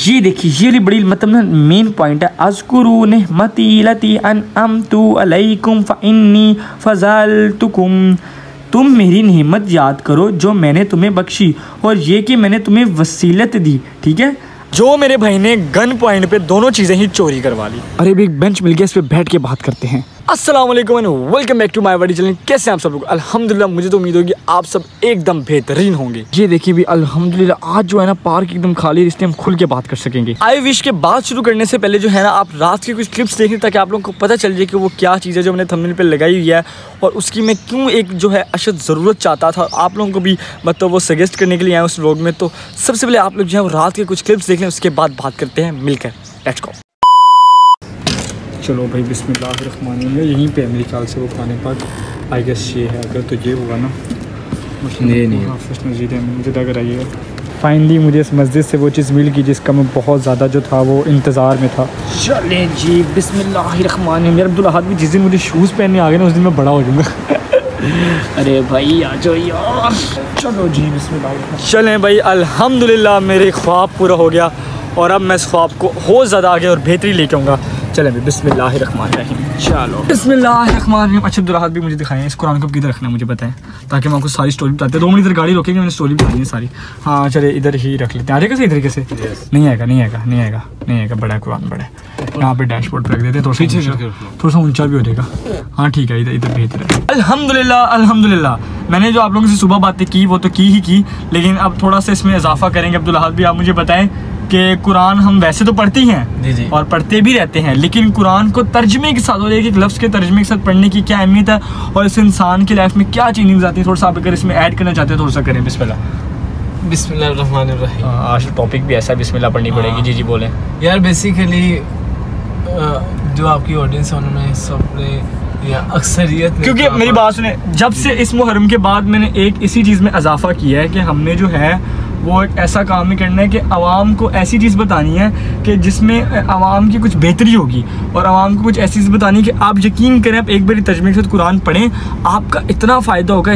ये देखिए ये बड़ी मतलब ना मेन पॉइंट है। अज़कुरू निअमती लती अनअमतु अलैकुम फ़इन्नी फ़ज़लतुकुम। तुम मेरी नेमत याद करो जो मैंने तुम्हें बख्शी और ये कि मैंने तुम्हें वसीलत दी। ठीक है, जो मेरे भाई ने गन पॉइंट पे दोनों चीज़ें ही चोरी करवा ली। अरे भी एक बेंच मिल गया, इस पे बैठ के बात करते हैं। अस्सलाम वालेकुम and welcome back to my video channel. कैसे हैं आप सब लोग? अल्हम्दुलिल्लाह, मुझे तो उम्मीद होगी आप सब एकदम बेहतरीन होंगे। ये देखिए भी अल्हम्दुलिल्लाह आज जो है ना पार्क एकदम खाली है, इसलिए हम खुल के बात कर सकेंगे। आई विश के बात शुरू करने से पहले जो है ना आप रात की कुछ क्लिप्स देखें ताकि आप लोगों को पता चल जाए कि वो क्या चीज़ है जो मैंने थंबनेल पे लगाई हुई है और उसकी मैं क्यों एक जो है अशद ज़रूरत चाहता था। आप लोगों को भी मतलब वो सजेस्ट करने के लिए आया उस व्लॉग में। तो सबसे पहले आप लोग जो है वो रात के कुछ क्लिप्स देख लें, उसके बाद बात करते हैं मिलकर। Let's go. चलो भाई बिस्मिल्लाहिर्रहमानिर्रहीम। यहीं पे मेरे ख्याल से वो खाने पाक आई गेस ये है। अगर तो ये हुआ ना नहीं हाफिज़ नज़ीर है, मुझे लग रहा है फाइनली मुझे इस मस्जिद से वो चीज़ मिल गई जिसका मैं बहुत ज़्यादा जो था वो इंतज़ार में था। चले जी बिस्मिल्लाहिर्रहमानिर्रहीम। यार अब्दुल अहद भी जिस दिन मुझे शूज़ पहनने आ गए ना उस दिन मैं बड़ा हो जाऊँगा। अरे भाई आ जाओ यार। चलो जी बिस्मिल्लाह। चलें भाई, अल्हम्दुलिल्लाह मेरे ख्वाब पूरा हो गया और अब मैं इस ख्वाब को और ज़्यादा आगे और बेहतरी लेके आऊँगा। चलें भाई बिस्मिल्लाहिर्रहमानिर्रहीम। चलो बिस्मिल्लाहिर्रहमानिर्रहीम। अच्छा अब्दुल अहद भी मुझे दिखाएं इस कुरान को किधर रखना है मुझे बताएं ताकि मैं आपको सारी स्टोरी बताते हैं। 2 मिनट इधर गाड़ी रोकेंगे, मैंने स्टोरी बतानी है सारी। हाँ चले इधर ही रख लेते हैं। आ जाएगा सही तरीके से? नहीं आएगा बड़ा है कुरान, बड़ा है। यहाँ पे डैशबोर्ड पर रख देते हैं, थोड़ा सा ऊंचा भी हो जाएगा। हाँ ठीक है, इधर बेहतर है। अल्हम्दुलिल्लाह मैंने जो आप लोगों से सुबह बातें की वो तो की, लेकिन अब थोड़ा सा इसमें इजाफा करेंगे। अब्दुल अहद भी आप मुझे बताएं कि कुरान हम वैसे तो पढ़ते हैं जी। और पढ़ते भी रहते हैं, लेकिन कुरान को तर्जमे के साथ और एक लफ्ज़ के तर्जमे के साथ पढ़ने की क्या अहमियत है और इस इंसान की लाइफ में क्या चेंजिंग्स आती है, थोड़ा सा आप अगर इसमें ऐड करना चाहते हैं थोड़ा सा करें। बिस्मिल्लाहिर्रहमानिर्रहीम। आज टॉपिक भी ऐसा बिस्मिल्लाह पढ़नी पड़ेगी। जी बोलें यार। बेसिकली जो आपकी ऑडियंस है उन्होंने सबने या अक्सरियत ने, क्योंकि मेरी बात सुने, जब से इस मुहर्रम के बाद मैंने एक इसी चीज़ में इजाफा किया है कि हमने जो है वो एक ऐसा काम ही करना है कि आवाम को ऐसी चीज़ बतानी है कि जिसमें आवाम की कुछ बेहतरी होगी और आवाम को कुछ ऐसी चीज़ बतानी है कि आप यकीन करें, आप एक बार तर्जमे के साथ कुरान पढ़ें, आपका इतना फ़ायदा होगा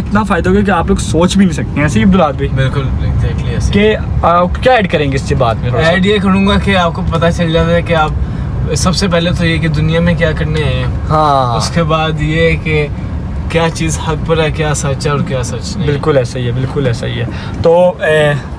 कि आप लोग सोच भी नहीं सकते। ऐसे ही अब्दुल अहद भाई? बिल्कुल एग्जैक्टली ऐसे। कि क्या ऐड करेंगे इसके बाद में? ऐड ये करूँगा कि आपको पता चल जाता है कि आप सबसे पहले तो ये कि दुनिया में क्या करने हैं। हाँ। उसके बाद ये कि क्या चीज़ हक पर है, क्या सच है और क्या सच नहीं। बिल्कुल ऐसा ही है। तो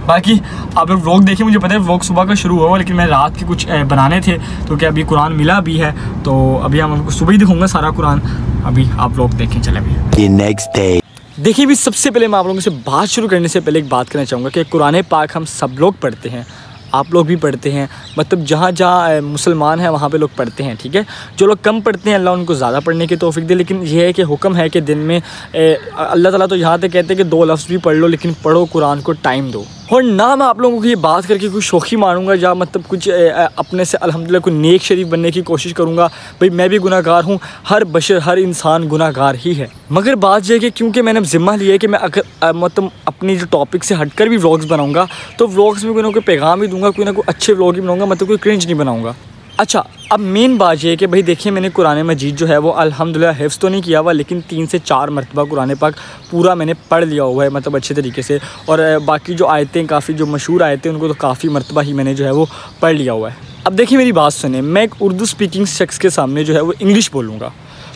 बाकी आप लोग व्लॉग देखिए, मुझे पता है व्लॉग सुबह का शुरू हुआ लेकिन मैं रात के कुछ बनाने थे तो क्या अभी कुरान मिला भी है तो अभी हम आपको सुबह ही दिखाऊंगा सारा कुरान। अभी आप लोग देखें। चले अभी नेक्स्ट डे देखिए भी सबसे पहले मैं आप लोगों से बात शुरू करने से पहले एक बात करना चाहूँगा कि कुरान पाक हम सब लोग पढ़ते हैं, आप लोग भी पढ़ते हैं, मतलब जहाँ मुसलमान हैं वहाँ पे लोग पढ़ते हैं। ठीक है, जो लोग कम पढ़ते हैं अल्लाह उनको ज़्यादा पढ़ने की तौफीक दे, लेकिन यह है कि हुक्म है कि दिन में अल्लाह ताला तो यहाँ तक कहते हैं कि 2 लफ्ज़ भी पढ़ लो लेकिन पढ़ो कुरान को टाइम दो। और ना मैं आप लोगों को ये बात करके कुछ शौखी मारूंगा या मतलब कुछ अपने से अल्हम्दुलिल्लाह कोई नेक शरीफ बनने की कोशिश करूंगा। भाई मैं भी गुनाहगार हूँ, हर बशर हर इंसान गुनाहगार ही है। मगर बात यह है कि क्योंकि मैंने ज़िम्मा लिया है कि मैं अगर मतलब अपनी जो टॉपिक से हटकर भी व्लॉग्स बनाऊँगा तो व्लॉग्स में कोई ना कोई पैगाम ही दूँगा, कोई ना कोई अच्छे व्लॉग ही बनाऊँगा, मतलब कोई क्रिंज नहीं बनाऊँगा। अच्छा अब मेन बात ये है कि भाई देखिए मैंने कुरान मजीद जो है वो अल्हम्दुलिल्लाह हिफ्ज़ तो नहीं किया हुआ लेकिन 3 से 4 मरतबा कुरान पाक पूरा मैंने पढ़ लिया हुआ है, मतलब अच्छे तरीके से। और बाकी जो आयतें काफ़ी जो मशहूर आयतें उनको तो काफ़ी मरतबा ही मैंने जो है वो पढ़ लिया हुआ है। अब देखिए मेरी बात सुने, मैं एक उर्दू स्पीकिंग शख्स के सामने जो है वो इंग्लिश बोलूँगा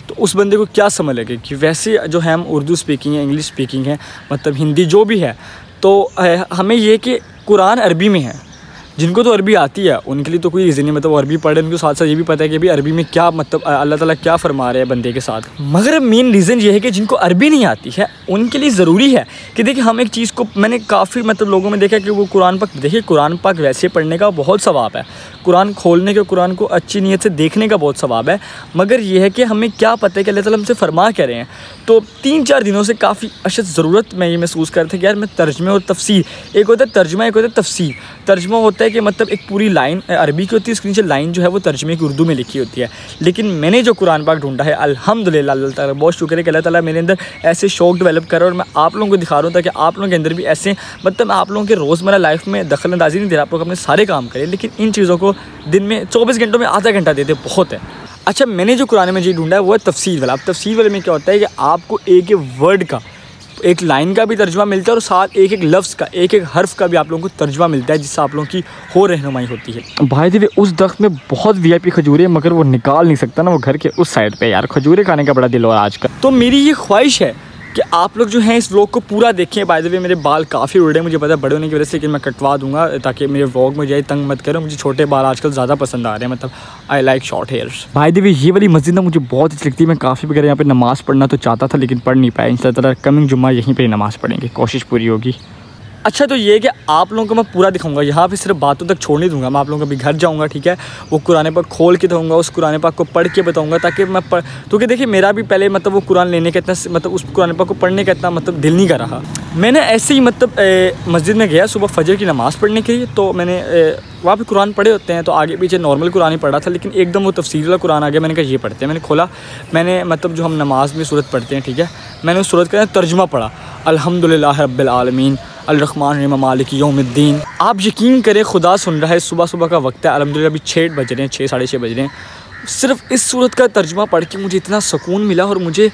तो उस बंदे को क्या समझ लगे कि वैसे जो है हम उर्दू स्पीकिंग है, इंग्लिश स्पीकिंग है, मतलब हिंदी जो भी है, तो हमें ये कि कुरान अरबी में है। जिनको तो अरबी आती है उनके लिए तो कोई रीज़न नहीं, मतलब अरबी पढ़े, उनके साथ साथ ये भी पता है कि भाई अरबी में क्या मतलब अल्लाह ताला क्या फरमा रहे हैं बंदे के साथ। मगर मेन रीज़न ये है कि जिनको अरबी नहीं आती है उनके लिए ज़रूरी है कि देखिए हम एक चीज़ को मैंने काफ़ी मतलब लोगों में देखा कि वो कुरान पाक, देखिए कुरान पाक वैसे पढ़ने का बहुत सवाब है, कुरान खोलने के, कुरान को अच्छी नीयत से देखने का बहुत सवाब है, मगर ये है कि हमें क्या पता है कि अल्लाह ताला हमसे फरमा क्या रहे हैं। तो 3-4 दिनों से काफ़ी अशद ज़रूरत मैं ये महसूस कर रहा था कि यार मैं तर्जमे और तफसीर, एक होता है तर्जमा एक होता है तफसीर। तर्जमा होता है कि मतलब एक पूरी लाइन अरबी की होती है, उसके नीचे लाइन जो है वो तर्जमे की उर्दू में लिखी होती है। लेकिन मैंने जो कुरान पाक ढूंढा है अल्हम्दुलिल्लाह, अल्लाह ताला बहुत शुक्र है कि अल्लाह ताला मेरे अंदर ऐसे शौक़ डेवलप कर रहा है और मैं आप लोगों को दिखा रहा हूँ ताकि आप लोगों के अंदर भी ऐसे मतलब आप लोगों के रोज़मर्रा लाइफ में दखल अंदाजी नहीं दे रहा, आप लोग अपने सारे काम करें, लेकिन इन चीज़ों को दिन में 24 घंटों में आधा घंटा देते बहुत है। अच्छा मैंने जो कुरान में जी ढूंढा है वो है तफसीर वाला। अब तफसीर वाले में क्या होता है कि आपको एक वर्ड का एक लाइन का भी तर्जुमा मिलता है और साथ एक एक लफ्ज़ का, एक एक हर्फ का भी आप लोगों को तर्जुमा मिलता है, जिससे आप लोगों की हो रहनुमाई होती है। भाई देखिए उस दख्त में बहुत VIP खजूरें, मगर वो निकाल नहीं सकता ना, वो घर के उस साइड पे। यार खजूरें खाने का बड़ा दिल हो रहा है आज का। तो मेरी ये ख्वाहिश है कि आप लोग जो हैं इस व्लॉग को पूरा देखें। बाय द वे मेरे बाल काफ़ी उड़े, मुझे पता है बड़े होने की वजह से, लेकिन मैं कटवा दूंगा ताकि मेरे व्लॉग में जाए तंग मत करो। मुझे छोटे बाल आजकल ज़्यादा पसंद आ रहे हैं, मतलब I like short hairs. By the way ये वाली मस्जिद ना मुझे बहुत अच्छी लगती है। मैं काफ़ी वगैरह यहाँ पे नमाज़ पढ़ना तो चाहता था, लेकिन पढ़ नहीं पाया। इंशाअल्लाह कमिंग जुम्मा यहीं पर नमाज़ पढ़ेंगे, कोशिश पूरी होगी। अच्छा तो ये कि आप लोगों को मैं पूरा दिखाऊंगा, यहाँ पे सिर्फ बातों तक छोड़ नहीं दूंगा। मैं आप लोगों को भी घर जाऊंगा, ठीक है, वो कुरान पाक खोल के दूंगा, उस कुरान पाक को पढ़ के बताऊंगा, ताकि मैं क्योंकि देखिए मेरा भी पहले मतलब वो कुरान लेने का इतना, मतलब उस कुरान पाक को पढ़ने का इतना मतलब दिल नहीं कर रहा। मैंने ऐसे ही मतलब मस्जिद में गया सुबह फजर की नमाज़ पढ़ने के लिए, तो मैंने वहाँ पे कुरान पढ़े होते हैं, तो आगे पीछे नॉर्मल कुरान ही पढ़ा था, लेकिन एकदम वो तफसीर वाला कुरान आ गया। मैंने कहा ये पढ़ते हैं, मैंने खोला, मैंने मतलब जो हम नमाज में सूरत पढ़ते हैं, ठीक है, मैंने उस सूरत का तर्जुमा पढ़ा, अल्हम्दुलिल्लाह रब्बिल आलमीन अर्रहमान मालिक यौमिद्दीन। आप यकीन करें खुदा सुन रहा है, सुबह सुबह का वक्त है, अल्हम्दुलिल्लाह अभी 6 बज रहे हैं, 6 साढ़े 6 बज रहे हैं। सिर्फ इस सूरत का तर्जुमा पढ़ के मुझे इतना सुकून मिला और मुझे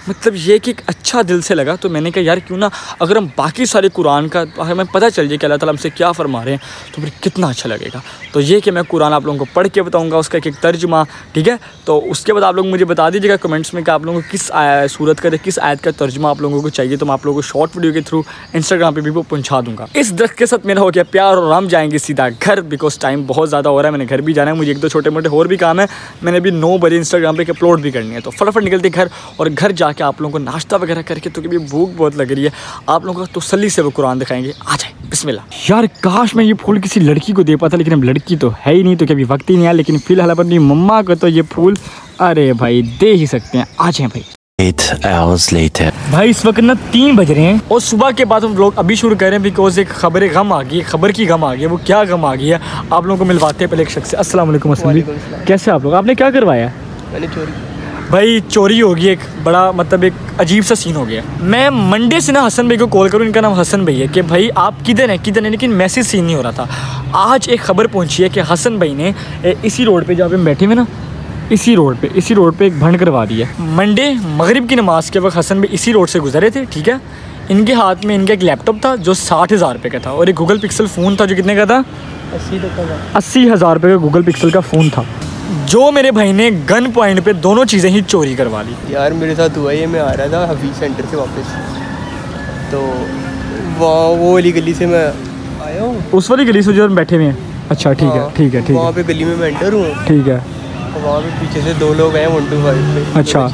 मतलब ये कि एक अच्छा दिल से लगा। तो मैंने कहा यार क्यों ना अगर हम बाकी सारे कुरान का हमें पता चल जाए कि अल्लाह ताला हमसे क्या फरमा रहे हैं, तो फिर कितना अच्छा लगेगा। तो ये कि मैं कुरान आप लोगों को पढ़ के बताऊंगा, उसका एक तर्जुमा, ठीक है। तो उसके बाद आप लोग मुझे बता दीजिएगा कमेंट्स में कि आप लोगों को किस सूरत का, किस आयत का तर्जुमा आप लोगों को चाहिए, तो मैं आप लोगों को शॉर्ट वीडियो के थ्रू इंस्टाग्राम पर भी वो पहुँचा दूँगा। इस दस्त के साथ मेरा हो गया प्यार और हम जाएंगे सीधा घर, बिकॉज टाइम बहुत ज़्यादा हो रहा है, मैंने घर भी जाना है, मुझे 1-2 छोटे मोटे और भी काम है। मैंने अभी 9 बजे इंस्टाग्राम पर अपलोड भी करनी है, तो फटाफट निकलते घर और घर जाके आप लोगों को नाश्ता वगैरह करके, तो कभी भूख बहुत लग रही है, आप लोगों को तसल्ली से वो कुरान दिखाएंगे। आ जाए बिस्मिल्लाह। यार काश मैं ये फूल किसी लड़की को दे पाता, लेकिन अब लड़की तो है ही नहीं, तो कभी वक्त ही नहीं आया। लेकिन फिलहाल अपनी मम्मा को तो ये फूल अरे भाई दे ही सकते हैं। आ जाए भाई। 8 hours later. भाई इस वक्त ना 3 बज रहे हैं और सुबह के बाद हम लोग अभी शुरू कर रहे हैं, बिकॉज एक खबर गम आ गई, खबर की गम आ गई है। वो क्या गम आ गई है आप लोगों को मिलवाते हैं पहले एक शख्स से। अस्सलाम वालेकुम। कैसे आप लोग? आपने क्या करवाया? मैंने चोरी भाई चोरी होगी, एक बड़ा मतलब एक अजीब सा सीन हो गया। मैं मंडे से ना हसन भाई को कॉल करूँ, इनका नाम हसन भाई है, कि भाई आप किधर हैं, लेकिन मैसेज सीन नहीं हो रहा था। आज एक खबर पहुंची है कि हसन भाई ने इसी रोड पे जहाँ पे बैठे हुए ना, इसी रोड पे एक भंड करवा दी है। मंडे मगरिब की नमाज के वक्त हसन भाई इसी रोड से गुजरे थे, ठीक है। इनके हाथ में इनका एक लैपटॉप था जो 60,000 रुपये का था, और एक गूगल पिक्सल फ़ोन था जो कितने का था, 80,000 रुपये का गूगल पिक्सल का फ़ोन था, जो मेरे भाई ने गन पॉइंट पे दोनों चीज़ें ही चोरी करवा ली। यार मेरे साथ हुआ ये, मैं आ रहा था हफीज़ सेंटर से वापस, तो वो वाली गली से मैं आया हूँ, उस वाली गली से जो हम बैठे हुए हैं। अच्छा ठीक है वहाँ पे गली में मैं एंटर हूँ, ठीक है। वहाँ पे पीछे से 2 लोग आए 125 पे। अच्छा,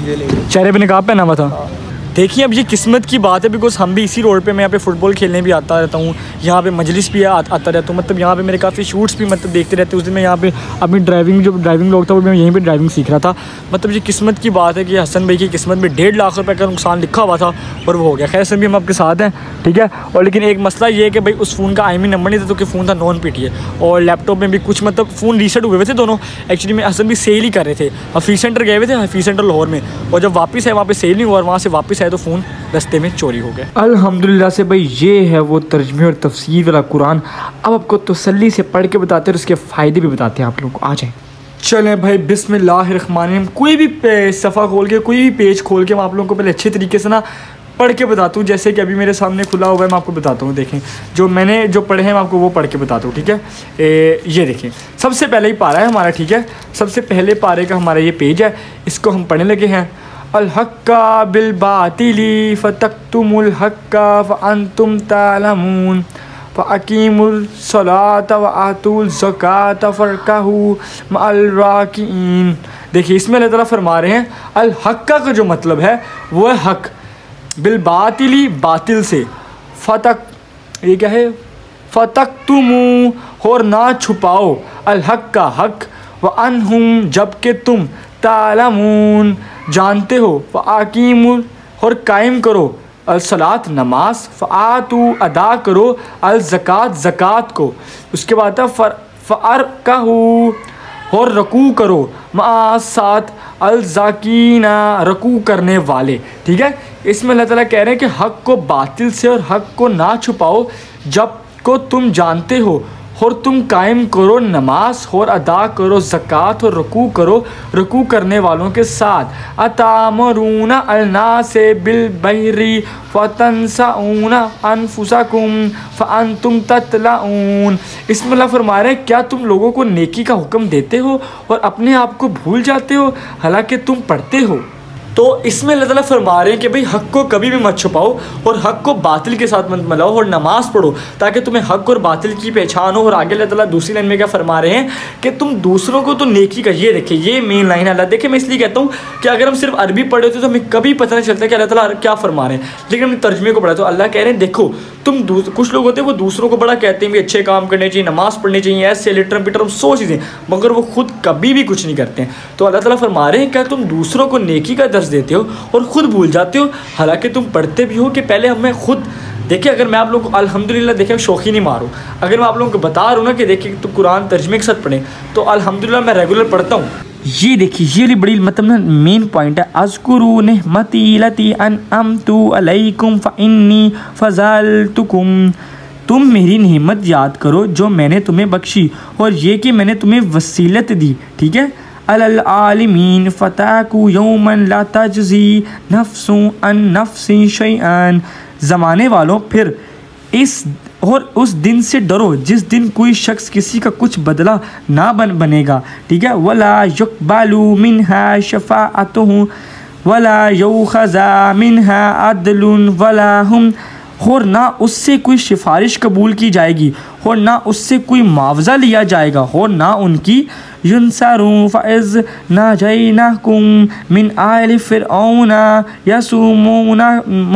चेहरे पे नकाब पहना हुआ था। देखिए अब ये किस्मत की बात है, बिकॉज हम भी इसी रोड पे, मैं यहाँ पे फुटबॉल खेलने भी आता रहता हूँ, यहाँ पे मजलिस भी आता रहता हूँ, मतलब यहाँ पे मेरे काफ़ी शूट्स भी मतलब देखते रहते हैं। उस दिन मैं यहाँ पे अपनी ड्राइविंग लोग था, वो मैं यहीं पे ड्राइविंग सीख रहा था। मतलब ये किस्मत की बात है कि हसन भाई की किस्मत में 1.5 लाख रुपये का नुकसान लिखा हुआ था और वो हो गया। खैर से भी हम आपके साथ हैं, ठीक है। और लेकिन एक मसला ये है कि भाई उस फ़ोन का IMEI नंबर नहीं था, तो कि फ़ोन था नॉन PTA, और लैपटॉप में भी कुछ मतलब फ़ोन रीसेट हुए थे दोनों। एक्चुअली में हसन भी सेल ही कर रहे थे, हफीज़ सेंटर गए हुए थे, हफीज़ सेंटर लाहौर में, और जब वापस आए वहाँ पे सेल नहीं हुआ, और वहाँ से वापस आए तो फ़ोन रस्ते में चोरी हो गया। अल्हम्दुलिल्लाह से भाई ये है वो तर्जुमे और तफसीर वाला कुरान। अब आपको तसल्ली से पढ़ के बताते हैं और उसके फ़ायदे भी बताते हैं आप लोगों को। आ जाए चलें भाई बिस्मिल्लाहिर्रहमानिर्रहीम। कोई भी सफ़ा खोल के, कोई भी पेज खोल के मैं आप लोगों को पहले अच्छे तरीके से ना पढ़ के बताता हूँ। जैसे कि अभी मेरे सामने खुला हुआ है, मैं आपको बताता हूँ। देखें जो मैंने जो पढ़े हैं मैं आपको वो पढ़ के बताता हूँ, ठीक है। ये देखें सबसे पहले ही पारा है हमारा, ठीक है। सबसे पहले पारे का हमारा ये पेज है, इसको हम पढ़ने लगे हैं। अल हक्का बिल बातिली फतक्तुमुल हक्का फअंतुम तालमून फ़अकीमुल सलात व आतुल ज़कात फ़रकाहू मअल राकिईन। देखिए इसमें अल्लाह ताला फरमा रहे हैं अल हक्का का जो मतलब है वो है हक, बिल बातिली बातिल से, फतक ये क्या है, फतक्तुमू और ना छुपाओ, अल हक्का हक, व अनहुम जबकि तुम, तालमून जानते हो, फ़आकीमुल और कायम करो, अल सलात नमाज, फ़आतू अदा करो, अल ज़कात ज़कात को। उसके बाद था फ़अरकाहू और रकू करो, मा साथ अल ज़ाकीना रकू करने वाले, ठीक है। इसमें अल्लाह ताला कह रहे हैं कि हक़ को बातिल से और हक़ को ना छुपाओ जब को तुम जानते हो, और तुम कायम करो नमाज और अदा करो ज़कात और रुकू करो रुकू करने वालों के साथ। अतामरूना अन्नासे बिल बर्रि फतंसाउना अनफुसकुम फअंतुम ततलाऊन। इसमें अल्लाह फरमा रहे हैं क्या तुम लोगों को नेकी का हुक्म देते हो और अपने आप को भूल जाते हो हालांकि तुम पढ़ते हो। तो इसमें अल्लाह ताला फरमा रहे हैं कि भाई हक़ को कभी भी मत छुपाओ और हक़ को बातिल के साथ मत मिलाओ और नमाज़ पढ़ो ताकि तुम्हें हक़ और बातिल की पहचान हो। और आगे अल्लाह ताला दूसरी लाइन में क्या फरमा रहे हैं कि तुम दूसरों को तो नेकी का, ये देखिए ये मेन लाइन है। अल्लाह देखिए मैं इसलिए कहता हूँ कि अगर हम सिर्फ अरबी पढ़े होते तो हमें कभी पता नहीं चलता कि अल्लाह ताला क्या फरमा रहे हैं, लेकिन हमने तर्जमे को पढ़ा तो अल्लाह कह रहे हैं देखो तुम कुछ लोग होते हैं वो दूसरों को बड़ा कहते हैं भी अच्छे काम करने चाहिए, नमाज़ पढ़नी चाहिए, ऐसे लिटरम पिटरम सो चीज़ें, मगर वो खुद कभी भी कुछ नहीं करते हैं। तो अल्लाह ताला फरमा रहे हैं क्या तुम दूसरों को नेकी का दर्ज देते हो और ख़ुद भूल जाते हो हालांकि तुम पढ़ते भी हो। कि पहले हमें खुद देखिए, अगर मैं आप लोगों को अल्हम्दुलिल्लाह देखिए शौक़ी नहीं मारूँ, अगर मैं आप लोगों को बता रहा हूँ ना कि देखिए तुम कुरान तर्जमे के साथ पढ़ें तो अल्हम्दुलिल्लाह मैं रेगुलर पढ़ता हूँ। ये देखिए ये बड़ी मतलब ना मेन पॉइंट है। अज़कुरू निअमती लती अनअमतु अलैकुम फ़इन्नी फ़ज़लतुकुम। तुम मेरी नेमत याद करो जो मैंने तुम्हें बख्शी और ये कि मैंने तुम्हें वसीलत दी, ठीक है। अलल आलिमीन फ़ताकू यौमन ला तजज़ी नफ्सु अन नफ्सिन शैअन। ज़माने वालों फिर इस और उस दिन से डरो जिस दिन कोई शख्स किसी का कुछ बदला ना बनेगा, ठीक है। वला युक़बलु मिन्हा शफ़ाअतुहु वला युख़ज़ा मिन्हा अदलुन वला हुम। और ना उससे कोई सिफारिश कबूल की जाएगी और ना उससे कोई मुआवजा लिया जाएगा और ना उनकी युनसरू फ़इज़ नजैनाकुम मिन आलि फ़िरऔन यसुमूनकुम।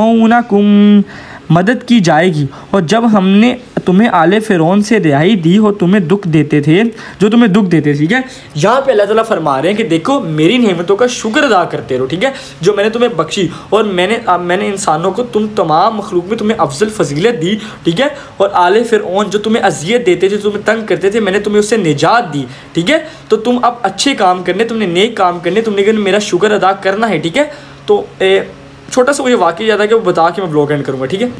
मदद की जाएगी और जब हमने तुम्हें आले फ़िरौन से रिहाई दी हो तुम्हें दुख देते थे जो तुम्हें दुख देते थे, ठीक है। यहाँ पे अल्लाह ताला फरमा रहे हैं कि देखो मेरी नेमतों का शुक्र अदा करते रहो, ठीक है, जो मैंने तुम्हें बख्शी और मैंने इंसानों को तुम तमाम मखलूक में तुम्हें अफजल फजीलत दी, ठीक है। और आले फ़िरऔन जो तुम्हें अजियत देते थे, तुम्हें तंग करते थे, मैंने तुम्हें उससे निजात दी, ठीक है। तो तुम अब अच्छे काम करने, तुमने नेक काम करने, तुमने मेरा शुक्र अदा करना है, ठीक है। तो छोटा सा मुझे वाकई याद है कि वो बता के मैं ब्लॉग एंड करूँगा, ठीक है।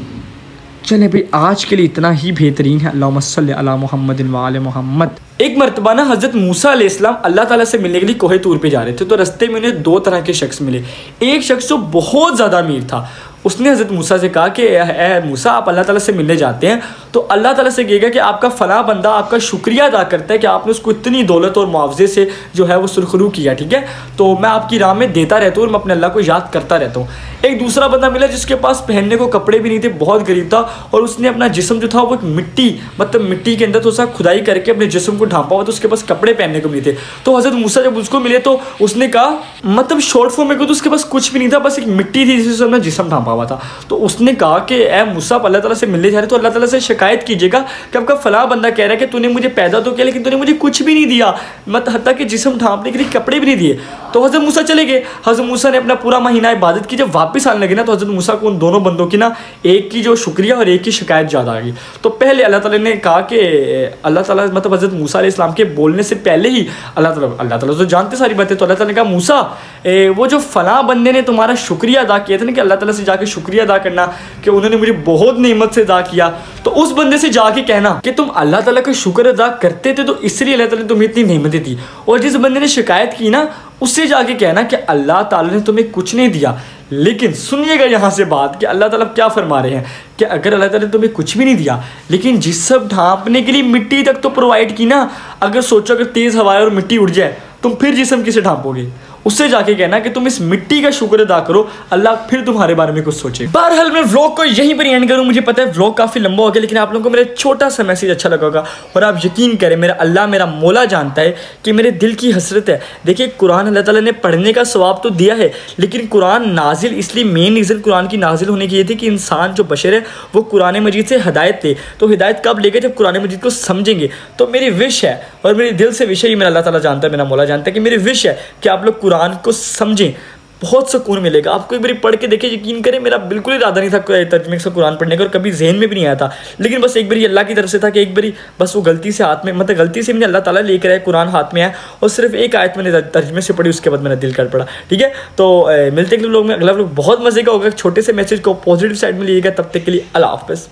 चले भाई आज के लिए इतना ही बेहतरीन है। अल्लाहुम्मा सल्ली अला मुहम्मद व आले मुहम्मद। एक मरतबा ना हज़रत मूसा अलैहिस्सलाम अल्लाह ताला से मिलने के लिए कोहे तूर पे जा रहे थे, तो रास्ते में उन्हें दो तरह के शख्स मिले। एक शख्स जो बहुत ज़्यादा अमीर था, उसने हज़रत मूसा से कहा कि ए मूसा आप अल्लाह ताला से मिलने जाते हैं तो अल्लाह ताला से कहेगा कि आपका फ़लाँ बंदा आपका शुक्रिया अदा करता है कि आपने उसको इतनी दौलत और मुआवजे से जो है वो सुरखरू किया, ठीक है। तो मैं आपकी राह में देता रहता हूँ और मैं अपने अल्लाह को याद करता रहता हूँ। एक दूसरा बंदा मिला जिसके पास पहनने को कपड़े भी नहीं थे, बहुत गरीब था और उसने अपना जिस्म जो था वो एक मिट्टी के अंदर तो उसका खुदाई करके अपने जिस्म को ढांपा हुआ, तो उसके पास कपड़े पहनने को नहीं थे। तो हज़रत मूसा जब उसको मिले तो उसने कहा मतलब शॉर्ट फॉर्म में तो उसके पास कुछ भी नहीं था, बस एक मिट्टी थी जिससे अपना जिस्म ढांपा हुआ था। तो उसने कहा कि ए मूसा अल्लाह ताला से मिलने जा रहे तो अल्लाह ताला से शिकायत कीजिएगा कि आपका फला बंदा कह रहा है कि तूने मुझे पैदा तो किया लेकिन तूने मुझे कुछ भी नहीं दिया, मत हत्ता कि जिस्म ढांपने के लिए कपड़े भी नहीं दिए। तो हज़रत मूसा चले गए। हज़रत मूसा ने अपना पूरा महीना इबादत की। जब वापस आने लगे ना तो हज़रत मूसा को उन दोनों बंदों की ना एक की जो शुक्रिया और एक की शिकायत ज़्यादा आ गई। तो पहले अल्लाह ताला ने कहा कि अल्लाह ताला मतलब हज़रत मूसा अलैहिस्सलाम के बोलने से पहले ही अल्लाह ताला तो जानते सारी बातें। तो अल्लाह ताला ने कहा मूसा वो जो फ़लाँ बंदे ने तुम्हारा शुक्रिया अदा किया था ना कि अल्लाह ताला से जाके शुक्रिया अदा करना कि उन्होंने मुझे बहुत नेमत से अदा किया, तो उस बंदे से जाके कहना कि तुम अल्लाह ताला का शुक्र अदा करते थे तो इसलिए अल्लाह ताला ने तुम्हें इतनी नेमतें दी। और जिस बंदे ने शिकायत की ना उससे जाके कहना कि अल्लाह ताला ने तुम्हें कुछ नहीं दिया। लेकिन सुनिएगा यहाँ से बात कि अल्लाह ताला क्या फरमा रहे हैं कि अगर अल्लाह ताला ने तुम्हें कुछ भी नहीं दिया लेकिन जिस्म ढांपने के लिए मिट्टी तक तो प्रोवाइड की ना, अगर सोचो अगर तेज़ हवाएं और मिट्टी उड़ जाए तुम फिर जिस्म किसे ढांपोगे? उससे जाके कहना कि तुम इस मिट्टी का शुक्र अदा करो, अल्लाह फिर तुम्हारे बारे में कुछ सोचे। बहरहाल मैं व्लॉग को यहीं पर एंड करूँ। मुझे पता है व्लॉग काफ़ी लंबा हो गया लेकिन आप लोगों को मेरा छोटा सा मैसेज अच्छा लगा होगा और आप यकीन करें मेरा अल्लाह मेरा मौला जानता है कि मेरे दिल की हसरत है। देखिए कुरान अल्लाह ताला ने पढ़ने का सवाब तो दिया है लेकिन कुरान नाजिल इसलिए मेन रीज़न कुरान की नाजिल होने की ये थी कि इंसान जो बशर है वो कुरान मजीद से हिदायत ले। तो हिदायत कब लेगा? जब कुरान मजीद को समझेंगे। तो मेरी विश है और मेरे दिल से विश है, मेरा अल्लाह ताला जानता है, मेरा मौला जानता है कि मेरी विश है कि आप लोग कुरान को समझें, बहुत सुकून मिलेगा आपको। एक बार पढ़ के देखिए, यकीन करें मेरा बिल्कुल इरादा नहीं था तर्जुमे से कुरान पढ़ने का और कभी जहन में भी नहीं आया था, लेकिन बस एक बारी अल्लाह की तरफ से था कि एक बारी बस वो गलती से हाथ में मतलब गलती से मैंने अल्लाह ताला लेकर आया कुरान हाथ में आया और सिर्फ एक आयत मैंने तर्जुमे से पढ़ी, उसके बाद मेरा दिल कर पड़ा। ठीक है, तो मिलते हैं लोग में अगला लोग बहुत मजे का होगा। छोटे से मैसेज को पॉजिटिव साइड में लीजिएगा। तब तक के लिए अल्लाह हाफ़िज़।